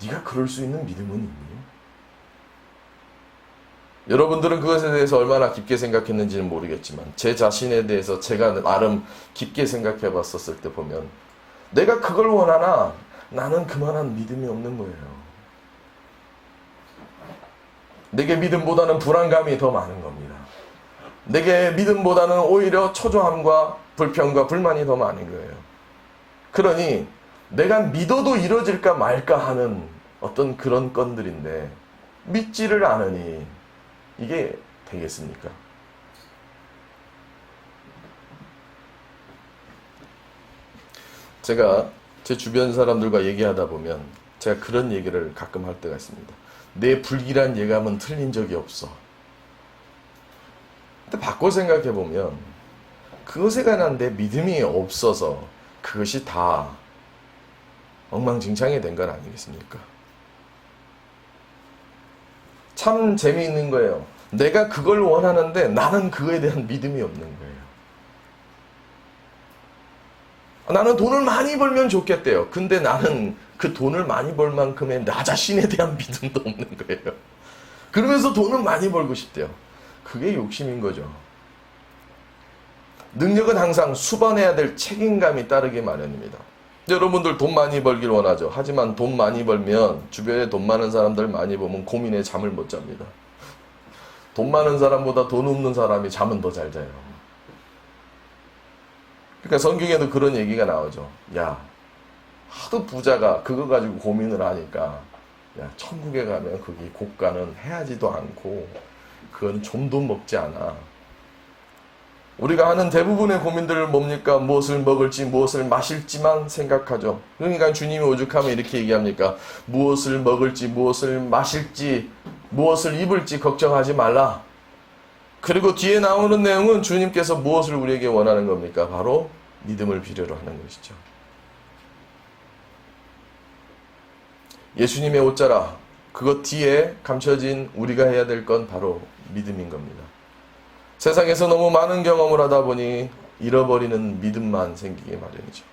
네가 그럴 수 있는 믿음은 있니? 여러분들은 그것에 대해서 얼마나 깊게 생각했는지는 모르겠지만 제 자신에 대해서 제가 나름 깊게 생각해 봤었을 때 보면 내가 그걸 원하나 나는 그만한 믿음이 없는 거예요. 내게 믿음보다는 불안감이 더 많은 겁니다. 내게 믿음보다는 오히려 초조함과 불평과 불만이 더 많은 거예요. 그러니 내가 믿어도 이루어질까 말까 하는 어떤 그런 건들인데 믿지를 않으니 이게 되겠습니까? 제가 제 주변 사람들과 얘기하다 보면 제가 그런 얘기를 가끔 할 때가 있습니다. 내 불길한 예감은 틀린 적이 없어. 근데 바꿔 생각해 보면 그것에 관한 내 믿음이 없어서 그것이 다 엉망진창이 된 건 아니겠습니까? 참 재미있는 거예요. 내가 그걸 원하는데 나는 그거에 대한 믿음이 없는 거예요. 나는 돈을 많이 벌면 좋겠대요. 근데 나는 그 돈을 많이 벌 만큼의 나 자신에 대한 믿음도 없는 거예요. 그러면서 돈은 많이 벌고 싶대요. 그게 욕심인 거죠. 능력은 항상 수반해야 될 책임감이 따르기 마련입니다. 여러분들 돈 많이 벌길 원하죠. 하지만 돈 많이 벌면 주변에 돈 많은 사람들 많이 보면 고민에 잠을 못 잡니다. 돈 많은 사람보다 돈 없는 사람이 잠은 더 잘 자요. 그러니까 성경에도 그런 얘기가 나오죠. 야, 하도 부자가 그거 가지고 고민을 하니까 야, 천국에 가면 거기 고가는 해하지도 않고 그건 좀도 먹지 않아. 우리가 하는 대부분의 고민들을 뭡니까? 무엇을 먹을지 무엇을 마실지만 생각하죠. 그러니까 주님이 오죽하면 이렇게 얘기합니까? 무엇을 먹을지 무엇을 마실지 무엇을 입을지 걱정하지 말라. 그리고 뒤에 나오는 내용은 주님께서 무엇을 우리에게 원하는 겁니까? 바로 믿음을 필요로 하는 것이죠. 예수님의 옷자락, 그것 뒤에 감춰진 우리가 해야 될 건 바로 믿음인 겁니다. 세상에서 너무 많은 경험을 하다 보니 잃어버리는 믿음만 생기게 마련이죠.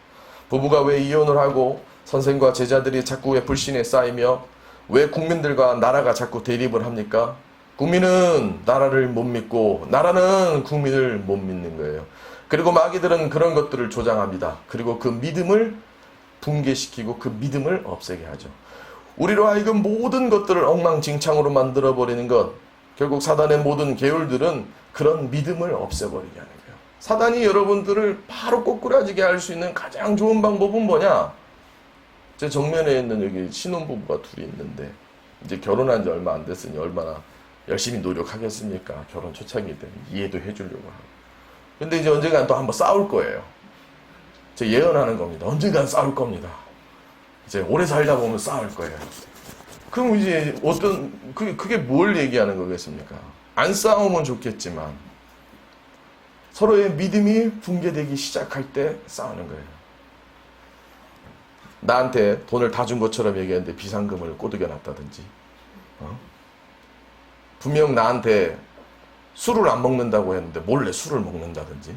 부부가 왜 이혼을 하고 선생과 제자들이 자꾸 왜 불신에 쌓이며 왜 국민들과 나라가 자꾸 대립을 합니까? 국민은 나라를 못 믿고 나라는 국민을 못 믿는 거예요. 그리고 마귀들은 그런 것들을 조장합니다. 그리고 그 믿음을 붕괴시키고 그 믿음을 없애게 하죠. 우리로 하여금 모든 것들을 엉망진창으로 만들어버리는 것, 결국 사단의 모든 계율들은 그런 믿음을 없애버리게 하는 거예요. 사단이 여러분들을 바로 꼬꾸라지게 할 수 있는 가장 좋은 방법은 뭐냐? 제 정면에 있는 여기 신혼부부가 둘이 있는데 이제 결혼한 지 얼마 안 됐으니 얼마나 열심히 노력하겠습니까? 결혼 초창기 때문에 이해도 해주려고 하고. 근데 이제 언젠간 또 한번 싸울 거예요. 제가 예언하는 겁니다. 언젠간 싸울 겁니다. 이제 오래 살다 보면 싸울 거예요. 그럼 이제 그게 뭘 얘기하는 거겠습니까? 안 싸우면 좋겠지만 서로의 믿음이 붕괴되기 시작할 때 싸우는 거예요. 나한테 돈을 다 준 것처럼 얘기했는데 비상금을 꼬드겨 놨다든지, 분명 나한테 술을 안 먹는다고 했는데 몰래 술을 먹는다든지,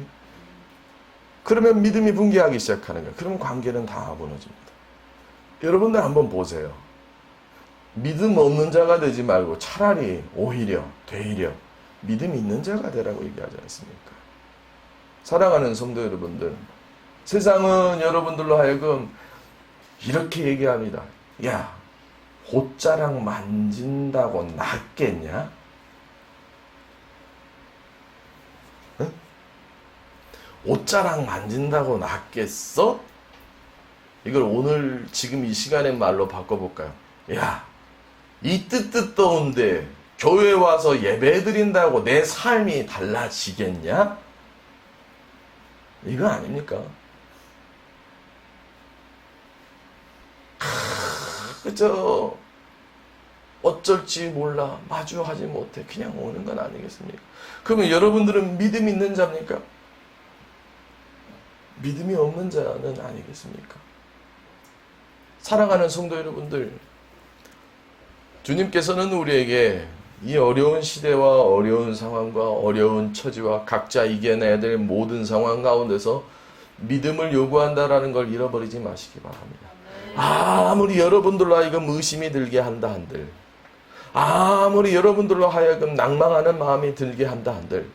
그러면 믿음이 붕괴하기 시작하는 거예요. 그러면 관계는 다 무너집니다. 여러분들 한번 보세요. 믿음 없는 자가 되지 말고 차라리 오히려 되려 믿음 있는 자가 되라고 얘기하지 않습니까? 사랑하는 성도 여러분들, 세상은 여러분들로 하여금 이렇게 얘기합니다. 야, 옷자락 만진다고 낫겠냐? 응? 옷자락 만진다고 낫겠어? 이걸 오늘 지금 이 시간의 말로 바꿔볼까요? 야, 이 뜨뜻더운데 교회 와서 예배 드린다고 내 삶이 달라지겠냐? 이거 아닙니까? 그저 어쩔지 몰라 마주하지 못해 그냥 오는 건 아니겠습니까? 그러면 여러분들은 믿음 있는 자입니까? 믿음이 없는 자는 아니겠습니까? 사랑하는 성도 여러분들, 주님께서는 우리에게 이 어려운 시대와 어려운 상황과 어려운 처지와 각자 이겨내야 될 모든 상황 가운데서 믿음을 요구한다라는 걸 잃어버리지 마시기 바랍니다. 아무리 여러분들로 하여금 의심이 들게 한다 한들, 아무리 여러분들로 하여금 낭망하는 마음이 들게 한다 한들,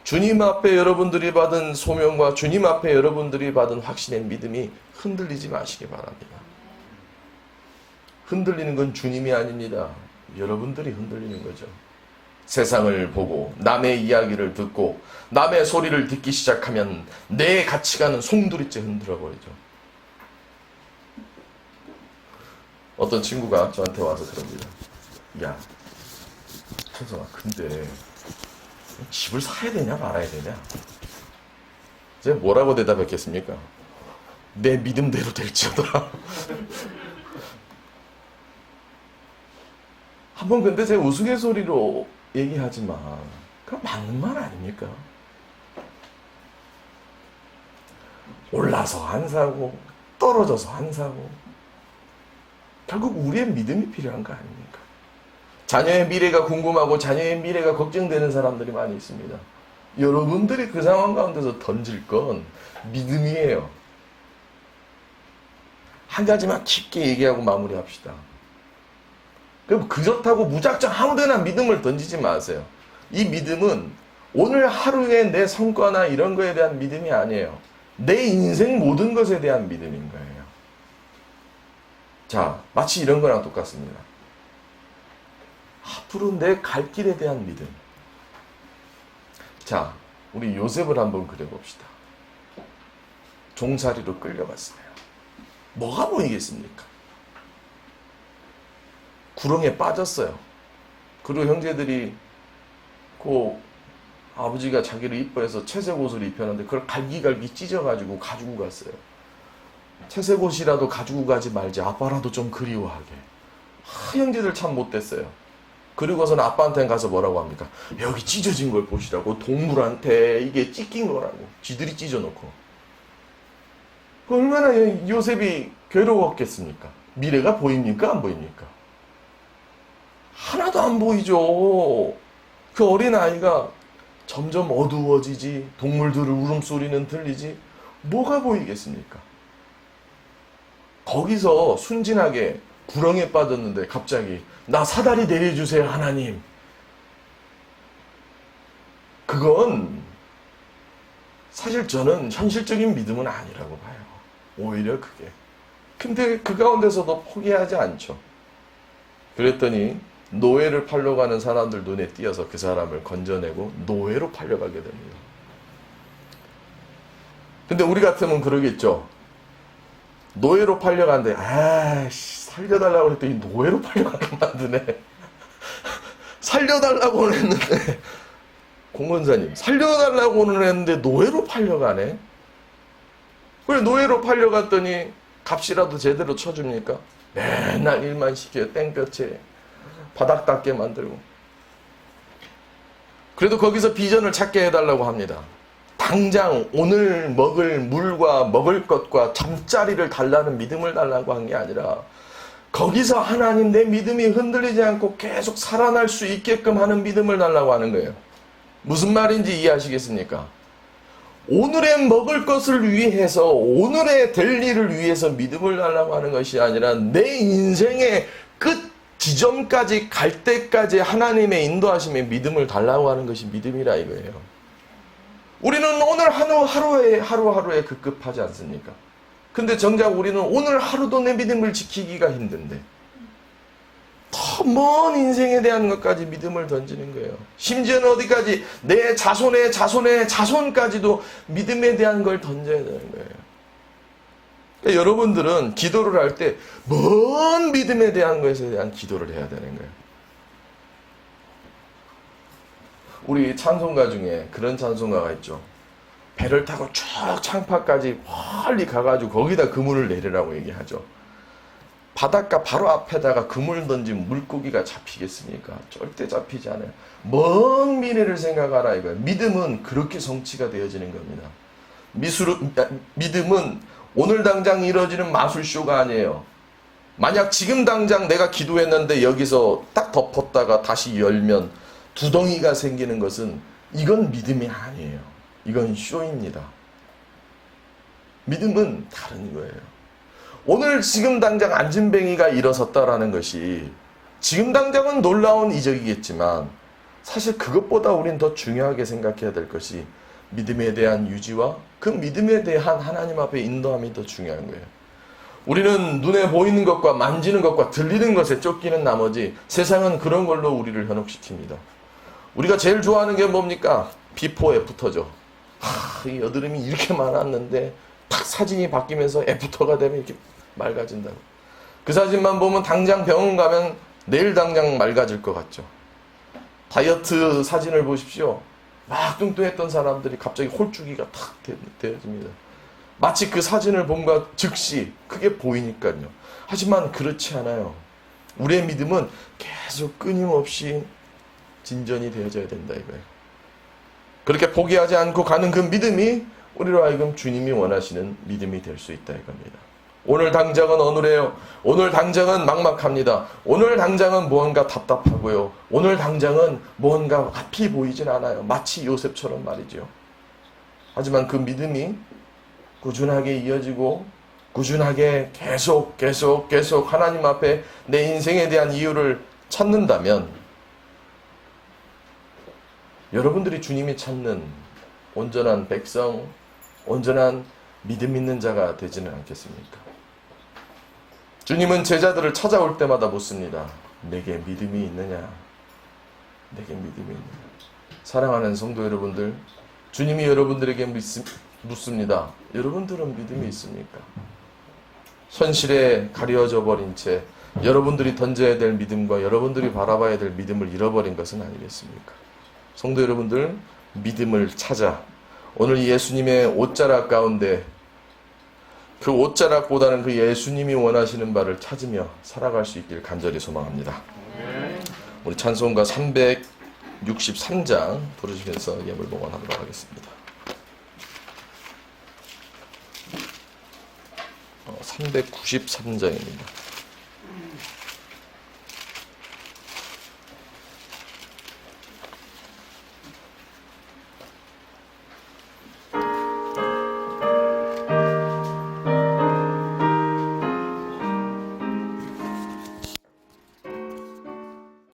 주님 앞에 여러분들이 받은 소명과 주님 앞에 여러분들이 받은 확신의 믿음이 흔들리지 마시기 바랍니다. 흔들리는 건 주님이 아닙니다. 여러분들이 흔들리는 거죠. 세상을 보고 남의 이야기를 듣고 남의 소리를 듣기 시작하면 내 가치관은 송두리째 흔들어버리죠. 어떤 친구가 저한테 와서 그럽니다. 야, 천성아, 근데 집을 사야 되냐 말아야 되냐? 제가 뭐라고 대답했겠습니까? 내 믿음대로 될지어다. 한번 근데 제가 우스갯소리로 얘기하지만 그건 맞는 말 아닙니까? 올라서 안 사고 떨어져서 안 사고 결국 우리의 믿음이 필요한 거 아닙니까? 자녀의 미래가 궁금하고 자녀의 미래가 걱정되는 사람들이 많이 있습니다. 여러분들이 그 상황 가운데서 던질 건 믿음이에요. 한 가지만 깊게 얘기하고 마무리합시다. 그럼 그렇다고 무작정 아무데나 믿음을 던지지 마세요. 이 믿음은 오늘 하루의 내 성과나 이런 거에 대한 믿음이 아니에요. 내 인생 모든 것에 대한 믿음인 거예요. 자, 마치 이런 거랑 똑같습니다. 앞으로 내 갈 길에 대한 믿음. 자, 우리 요셉을 한번 그려봅시다. 종살이로 끌려갔어요. 뭐가 보이겠습니까? 구렁에 빠졌어요. 그리고 형제들이 그 아버지가 자기를 이뻐해서 채색 옷을 입혔는데 그걸 갈기갈기 찢어가지고 가지고 갔어요. 채색 옷이라도 가지고 가지 말지, 아빠라도 좀 그리워하게. 형제들 참 못됐어요. 그리고서는 아빠한테 가서 뭐라고 합니까? 여기 찢어진 걸 보시라고. 동물한테 이게 찢긴 거라고. 지들이 찢어놓고. 얼마나 요셉이 괴로웠겠습니까? 미래가 보입니까? 안 보입니까? 하나도 안 보이죠. 그 어린아이가 점점 어두워지지, 동물들의 울음소리는 들리지, 뭐가 보이겠습니까? 거기서 순진하게 구렁에 빠졌는데 갑자기 나 사다리 내려주세요 하나님. 그건 사실 저는 현실적인 믿음은 아니라고 봐요. 오히려 그게. 근데 그 가운데서도 포기하지 않죠. 그랬더니 노예를 팔러 가는 사람들 눈에 띄어서 그 사람을 건져내고 노예로 팔려가게 됩니다. 근데 우리 같으면 그러겠죠. 노예로 팔려가는데 아이씨 살려달라고 했더니 노예로 팔려가게 만드네. 살려달라고는 했는데 공권사님 살려달라고는 했는데 노예로 팔려가네. 그래 노예로 팔려갔더니 값이라도 제대로 쳐줍니까? 맨날 일만 시켜요. 땡볕에 바닥 닦게 만들고. 그래도 거기서 비전을 찾게 해달라고 합니다. 당장 오늘 먹을 물과 먹을 것과 잠자리를 달라는 믿음을 달라고 한 게 아니라 거기서 하나님 내 믿음이 흔들리지 않고 계속 살아날 수 있게끔 하는 믿음을 달라고 하는 거예요. 무슨 말인지 이해하시겠습니까? 오늘의 먹을 것을 위해서 오늘의 될 일을 위해서 믿음을 달라고 하는 것이 아니라 내 인생의 끝 지점까지 갈 때까지 하나님의 인도하심에 믿음을 달라고 하는 것이 믿음이라 이거예요. 우리는 오늘 하루하루에 급급하지 않습니까? 근데 정작 우리는 오늘 하루도 내 믿음을 지키기가 힘든데 더 먼 인생에 대한 것까지 믿음을 던지는 거예요. 심지어는 어디까지 내 자손의 자손까지도 믿음에 대한 걸 던져야 되는 거예요. 그러니까 여러분들은 기도를 할 때 먼 믿음에 대한 것에 대한 기도를 해야 되는 거예요. 우리 찬송가 중에 그런 찬송가가 있죠. 배를 타고 쭉 창파까지 멀리 가가지고 거기다 그물을 내리라고 얘기하죠. 바닷가 바로 앞에다가 그물 던지면 물고기가 잡히겠습니까? 절대 잡히지 않아요. 먼 미래를 생각하라 이거예요. 믿음은 그렇게 성취가 되어지는 겁니다. 믿음은 오늘 당장 이루어지는 마술쇼가 아니에요. 만약 지금 당장 내가 기도했는데 여기서 딱 덮었다가 다시 열면 두덩이가 생기는 것은 이건 믿음이 아니에요. 이건 쇼입니다. 믿음은 다른 거예요. 오늘 지금 당장 안진뱅이가 일어섰다라는 것이 지금 당장은 놀라운 이적이겠지만 사실 그것보다 우린 더 중요하게 생각해야 될 것이 믿음에 대한 유지와 그 믿음에 대한 하나님 앞에 인도함이 더 중요한 거예요. 우리는 눈에 보이는 것과 만지는 것과 들리는 것에 쫓기는 나머지 세상은 그런 걸로 우리를 현혹시킵니다. 우리가 제일 좋아하는 게 뭡니까? 비포 애프터죠. 이 여드름이 이렇게 많았는데 딱 사진이 바뀌면서 애프터가 되면 이렇게 맑아진다고. 그 사진만 보면 당장 병원 가면 내일 당장 맑아질 것 같죠. 다이어트 사진을 보십시오. 막 뚱뚱했던 사람들이 갑자기 홀쭉이가 탁 되어집니다. 마치 그 사진을 본과 즉시 그게 보이니까요. 하지만 그렇지 않아요. 우리의 믿음은 계속 끊임없이 진전이 되어져야 된다 이거예요. 그렇게 포기하지 않고 가는 그 믿음이 우리로 하여금 주님이 원하시는 믿음이 될 수 있다 이겁니다. 오늘 당장은 어느래요. 오늘 당장은 막막합니다. 오늘 당장은 무언가 답답하고요. 오늘 당장은 무언가 앞이 보이진 않아요. 마치 요셉처럼 말이죠. 하지만 그 믿음이 꾸준하게 이어지고 꾸준하게 계속 하나님 앞에 내 인생에 대한 이유를 찾는다면 여러분들이 주님이 찾는 온전한 백성, 온전한 믿음 있는 자가 되지는 않겠습니까? 주님은 제자들을 찾아올 때마다 묻습니다. 내게 믿음이 있느냐? 내게 믿음이 있느냐? 사랑하는 성도 여러분들, 주님이 여러분들에게 묻습니다. 여러분들은 믿음이 있습니까? 현실에 가려져 버린 채 여러분들이 던져야 될 믿음과 여러분들이 바라봐야 될 믿음을 잃어버린 것은 아니겠습니까? 성도 여러분들, 믿음을 찾아 오늘 예수님의 옷자락 가운데 그 옷자락보다는 그 예수님이 원하시는 바를 찾으며 살아갈 수 있길 간절히 소망합니다. 우리 찬송가 363장 부르시면서 예물 봉헌하도록 하겠습니다. 393장입니다.